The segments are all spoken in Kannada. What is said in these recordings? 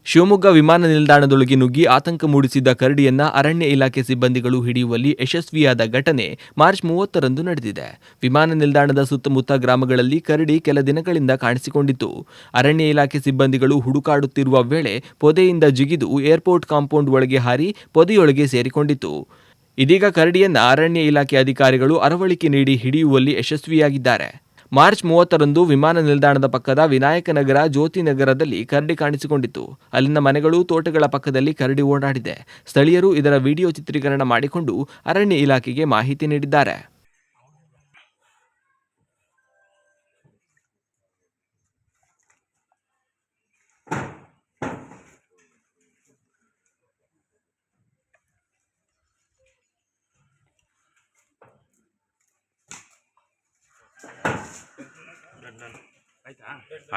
ಶಿವಮೊಗ್ಗ ವಿಮಾನ ನಿಲ್ದಾಣದೊಳಗೆ ನುಗ್ಗಿ ಆತಂಕ ಮೂಡಿಸಿದ್ದ ಕರಡಿಯನ್ನ ಅರಣ್ಯ ಇಲಾಖೆ ಸಿಬ್ಬಂದಿಗಳು ಹಿಡಿಯುವಲ್ಲಿ ಯಶಸ್ವಿಯಾದ ಘಟನೆ ಮಾರ್ಚ್ 30ರಂದು ನಡೆದಿದೆ. ವಿಮಾನ ನಿಲ್ದಾಣದ ಸುತ್ತಮುತ್ತ ಗ್ರಾಮಗಳಲ್ಲಿ ಕರಡಿ ಕೆಲ ದಿನಗಳಿಂದ ಕಾಣಿಸಿಕೊಂಡಿತ್ತು. ಅರಣ್ಯ ಇಲಾಖೆ ಸಿಬ್ಬಂದಿಗಳು ಹುಡುಕಾಡುತ್ತಿರುವ ವೇಳೆ ಪೊದೆಯಿಂದ ಜಿಗಿದು ಏರ್ಪೋರ್ಟ್ ಕಾಂಪೌಂಡ್ ಒಳಗೆ ಹಾರಿ ಪೊದೆಯೊಳಗೆ ಸೇರಿಕೊಂಡಿತ್ತು. ಇದೀಗ ಕರಡಿಯನ್ನ ಅರಣ್ಯ ಇಲಾಖೆ ಅಧಿಕಾರಿಗಳು ಅರವಳಿಕೆ ನೀಡಿ ಹಿಡಿಯುವಲ್ಲಿ ಯಶಸ್ವಿಯಾಗಿದ್ದಾರೆ. ಮಾರ್ಚ್ 30ರಂದು ವಿಮಾನ ನಿಲ್ದಾಣದ ಪಕ್ಕದ ವಿನಾಯಕನಗರ, ಜ್ಯೋತಿನಗರದಲ್ಲಿ ಕರಡಿ ಕಾಣಿಸಿಕೊಂಡಿತ್ತು. ಅಲ್ಲಿನ ಮನೆಗಳು, ತೋಟಗಳ ಪಕ್ಕದಲ್ಲಿ ಕರಡಿ ಓಡಾಡಿದೆ. ಸ್ಥಳೀಯರು ಇದರ ವಿಡಿಯೋ ಚಿತ್ರೀಕರಣ ಮಾಡಿಕೊಂಡು ಅರಣ್ಯ ಇಲಾಖೆಗೆ ಮಾಹಿತಿ ನೀಡಿದ್ದಾರೆ.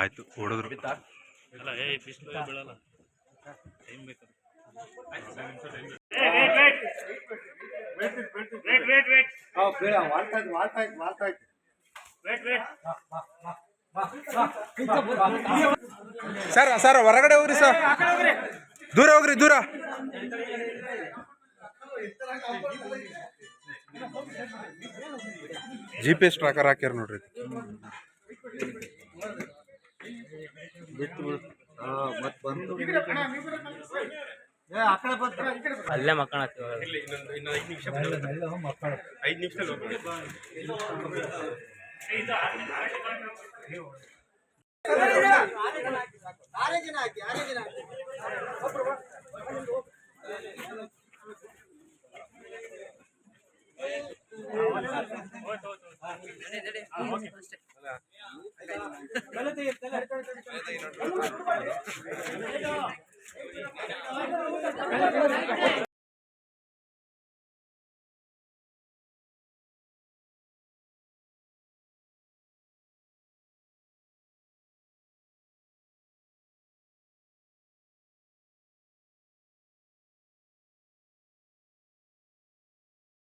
ಆಯ್ತು ಹೊಡೆದ್ರು ಅಲ್ಲ ಫಿಶ್ ಬೀಳಲ್ಲ ಟೈಮ್ ಬೇಕು ಸರ್ ಸರ್ ಹೊರಗಡೆ ಹೋಗ್ರಿ ಸರ್, ದೂರ ಹೋಗ್ರಿ, ದೂರ. GPS ಟ್ರ್ಯಾಕರ್ ಹಾಕ್ಯಾರ ನೋಡ್ರಿ. ಅಲ್ಲೇ ಮಕ್ಕಳ 5 ನಿಮಿಷ